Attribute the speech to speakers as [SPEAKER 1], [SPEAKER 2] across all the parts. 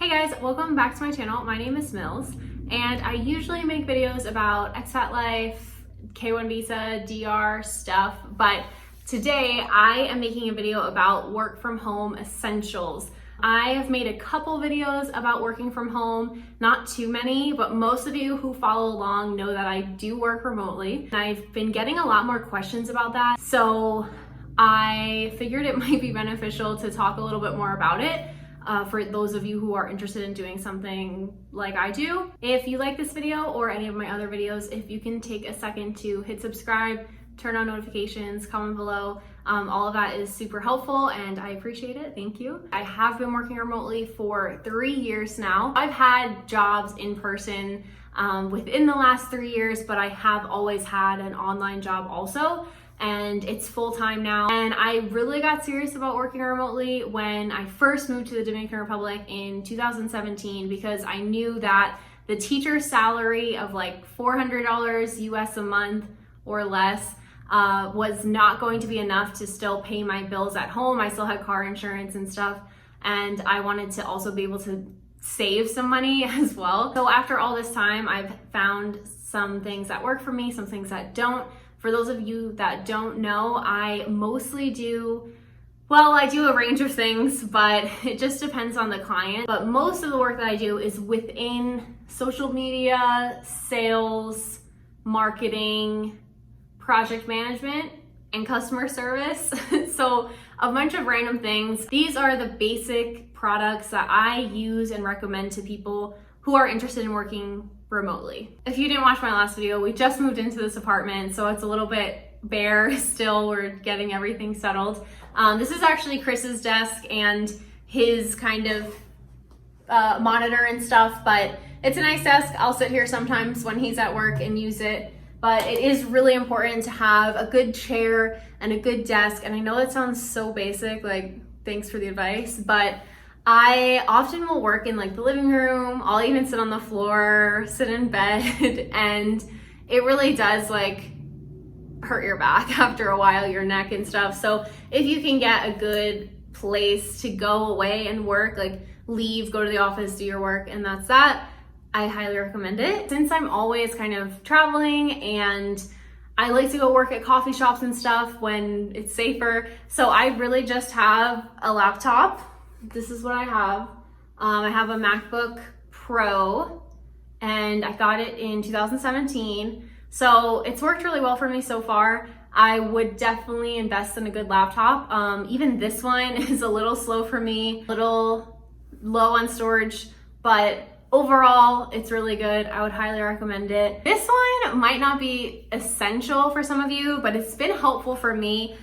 [SPEAKER 1] Hey guys, welcome back to my channel. My name is Mills, and I usually make videos about expat life, K1 visa, DR stuff, but today I am making a video about work from home essentials. I have made a couple videos about working from home, not too many, but most of you who follow along know that I do work remotely. And I've been getting a lot more questions about that, so I figured it might be beneficial to talk a little bit more about it. For those of you who are interested in doing something like I do. If you like this video or any of my other videos, if you can take a second to hit subscribe, turn on notifications, comment below, all of that is super helpful and I appreciate it. Thank you. I have been working remotely for 3 years now. I've had jobs in person within the last 3 years, but I have always had an online job also. And it's full-time now. And I really got serious about working remotely when I first moved to the Dominican Republic in 2017, because I knew that the teacher's salary of like $400 US a month or less was not going to be enough to still pay my bills at home. I still had car insurance and stuff, and I wanted to also be able to save some money as well. So after all this time, I've found some things that work for me, some things that don't. For those of you that don't know, I mostly do, well, I do a range of things, but it just depends on the client. But most of the work that I do is within social media, sales, marketing, project management, and customer service. So a bunch of random things. These are the basic products that I use and recommend to people who are interested in working remotely. If you didn't watch my last video, we just moved into this apartment, so it's a little bit bare still. We're getting everything settled. This is actually Chris's desk and his kind of monitor and stuff, but it's a nice desk. I'll sit here sometimes when he's at work and use it, but it is really important to have a good chair and a good desk. And I know that sounds so basic, like thanks for the advice, but I often will work in like the living room. I'll even sit on the floor, sit in bed, and it really does like hurt your back after a while, your neck and stuff. So if you can get a good place to go away and work, like leave, go to the office, do your work, and that's that, I highly recommend it. Since I'm always kind of traveling and I like to go work at coffee shops and stuff when it's safer, so I really just have a laptop. This is what I have. I have a MacBook Pro and I got it in 2017. So it's worked really well for me so far. I would definitely invest in a good laptop. Even this one is a little slow for me, a little low on storage, but overall it's really good. I would highly recommend it. This one might not be essential for some of you, but it's been helpful for me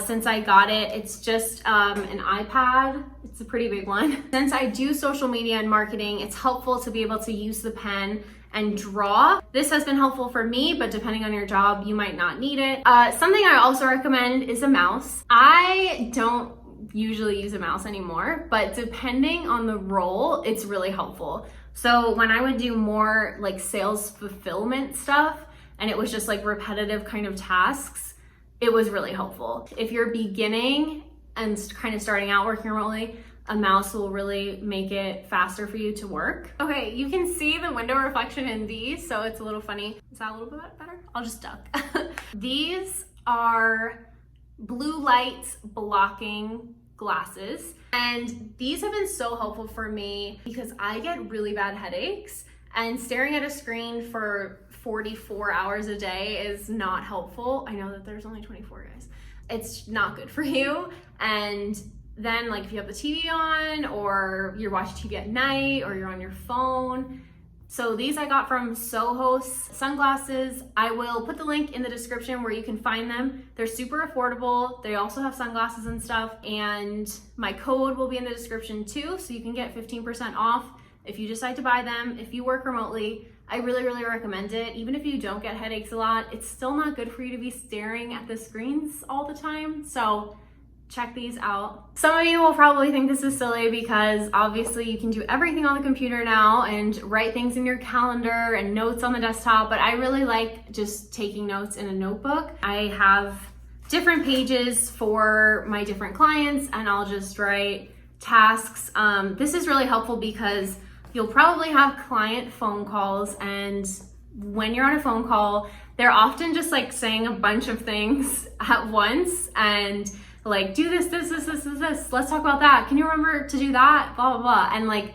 [SPEAKER 1] since I got it. It's just an iPad. It's a pretty big one. Since I do social media and marketing, it's helpful to be able to use the pen and draw. This has been helpful for me, but depending on your job, you might not need it. Something I also recommend is a mouse. I don't usually use a mouse anymore, but depending on the role, it's really helpful. So when I would do more like sales fulfillment stuff, and it was just like repetitive kind of tasks, it was really helpful. If you're beginning and kind of starting out working remotely, a mouse will really make it faster for you to work. Okay, you can see the window reflection in these, so it's a little funny. Is that a little bit better? I'll just duck. These are blue light blocking glasses, and these have been so helpful for me because I get really bad headaches, and staring at a screen for 44 hours a day is not helpful. I know that there's only 24 guys. It's not good for you. And then like if you have the TV on or you're watching TV at night or you're on your phone. So these I got from Soho sunglasses. I will put the link in the description where you can find them. They're super affordable. They also have sunglasses and stuff. And my code will be in the description too. So you can get 15% off if you decide to buy them. If you work remotely, I really, really recommend it. Even if you don't get headaches a lot, it's still not good for you to be staring at the screens all the time. So check these out. Some of you will probably think this is silly because obviously you can do everything on the computer now and write things in your calendar and notes on the desktop, but I really like just taking notes in a notebook. I have different pages for my different clients and I'll just write tasks. This is really helpful because you'll probably have client phone calls, and when you're on a phone call, they're often just like saying a bunch of things at once and like, do this, let's talk about that. Can you remember to do that? Blah, blah, blah. And like,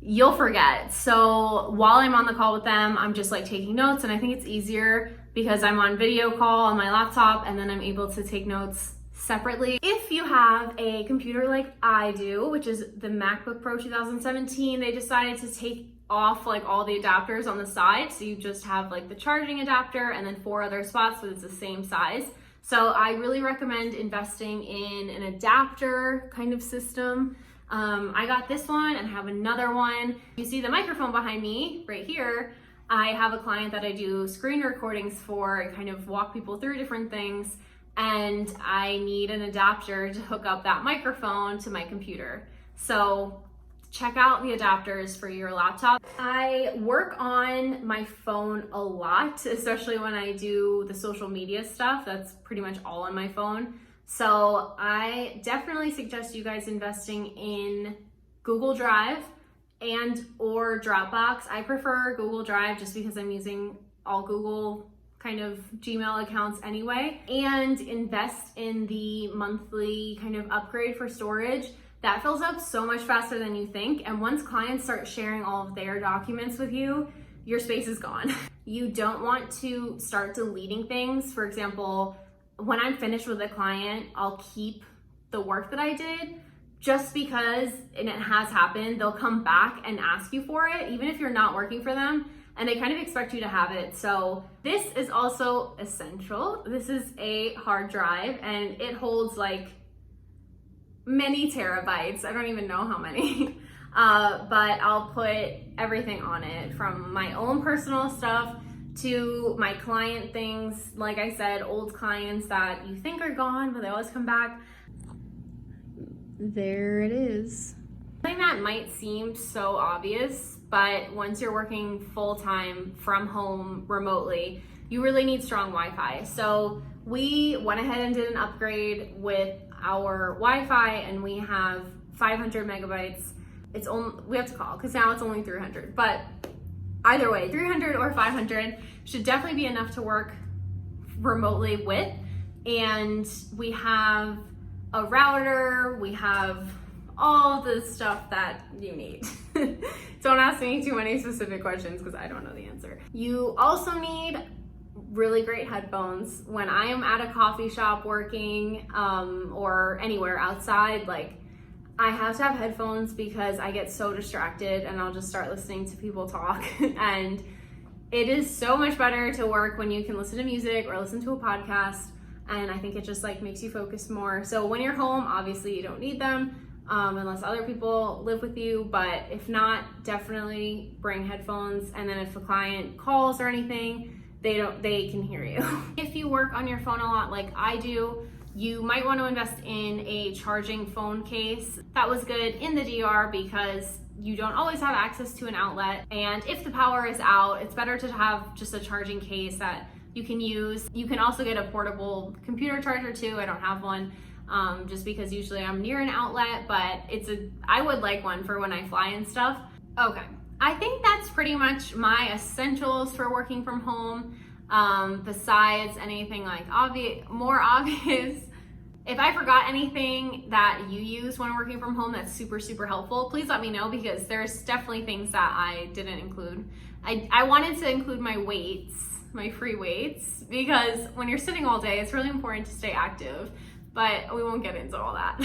[SPEAKER 1] you'll forget. So while I'm on the call with them, I'm just like taking notes, and I think it's easier because I'm on video call on my laptop, and then I'm able to take notes separately. If you have a computer like I do, which is the MacBook Pro 2017, they decided to take off like all the adapters on the side. So you just have like the charging adapter and then 4 other spots, so it's the same size. So I really recommend investing in an adapter kind of system. I got this one and have another one. You see the microphone behind me right here. I have a client that I do screen recordings for and kind of walk people through different things, and I need an adapter to hook up that microphone to my computer. So check out the adapters for your laptop. I work on my phone a lot, especially when I do the social media stuff. That's pretty much all on my phone. So I definitely suggest you guys investing in Google Drive and or Dropbox. I prefer Google Drive just because I'm using all Google kind of Gmail accounts anyway. And invest in the monthly kind of upgrade for storage. That fills up so much faster than you think. And once clients start sharing all of their documents with you, your space is gone. You don't want to start deleting things. For example, when I'm finished with a client, I'll keep the work that I did just because, and it has happened, they'll come back and ask you for it, even if you're not working for them, and they kind of expect you to have it. So this is also essential. This is a hard drive, and it holds like many terabytes. I don't even know how many, but I'll put everything on it, from my own personal stuff to my client things. Like I said, old clients that you think are gone, but they always come back. There it is. Something that might seem so obvious, but once you're working full-time from home remotely, you really need strong Wi-Fi. So we went ahead and did an upgrade with our Wi-Fi, and we have 500 megabytes. It's only, we have to call because now it's only 300, but either way, 300 or 500 should definitely be enough to work remotely with. And we have a router, we have all the stuff that you need. Don't ask me too many specific questions because I don't know the answer. You also need really great headphones. When I am at a coffee shop working or anywhere outside, like, I have to have headphones because I get so distracted and I'll just start listening to people talk. And it is so much better to work when you can listen to music or listen to a podcast. And I think it just like makes you focus more. So when you're home, obviously you don't need them unless other people live with you. But if not, definitely bring headphones. And then if a client calls or anything, they can hear you. If you work on your phone a lot like I do, you might want to invest in a charging phone case. That was good in the DR because you don't always have access to an outlet. And if the power is out, it's better to have just a charging case that you can use. You can also get a portable computer charger too. I don't have one just because usually I'm near an outlet, but I would like one for when I fly and stuff. Okay, I think that's pretty much my essentials for working from home. Besides anything like more obvious. If I forgot anything that you use when working from home that's super, super helpful, please let me know because there's definitely things that I didn't include. I wanted to include my weights, my free weights, because when you're sitting all day, it's really important to stay active, but we won't get into all that.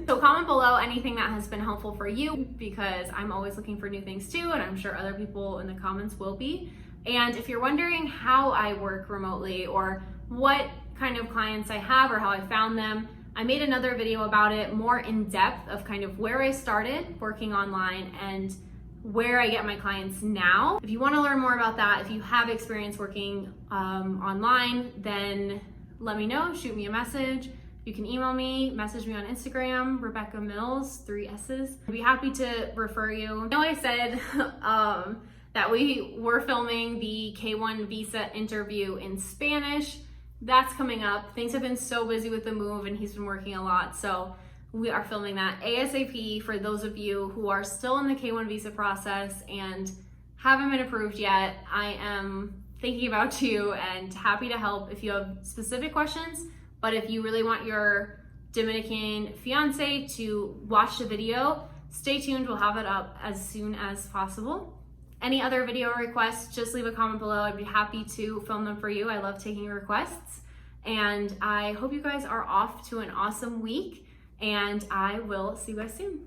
[SPEAKER 1] So comment below anything that has been helpful for you because I'm always looking for new things too, and I'm sure other people in the comments will be. And if you're wondering how I work remotely or what kind of clients I have or how I found them, I made another video about it more in depth of kind of where I started working online and where I get my clients now. If you want to learn more about that, if you have experience working online, then let me know, shoot me a message. You can email me, message me on Instagram, Rebecca Mills, 3 S's. I'd be happy to refer you. I know I said that we were filming the K1 visa interview in Spanish. That's coming up. Things have been so busy with the move and he's been working a lot. So we are filming that ASAP for those of you who are still in the K1 visa process and haven't been approved yet. I am thinking about you and happy to help if you have specific questions, but if you really want your Dominican fiance to watch the video, stay tuned, we'll have it up as soon as possible. Any other video requests, just leave a comment below. I'd be happy to film them for you. I love taking requests. And I hope you guys are off to an awesome week, and I will see you guys soon.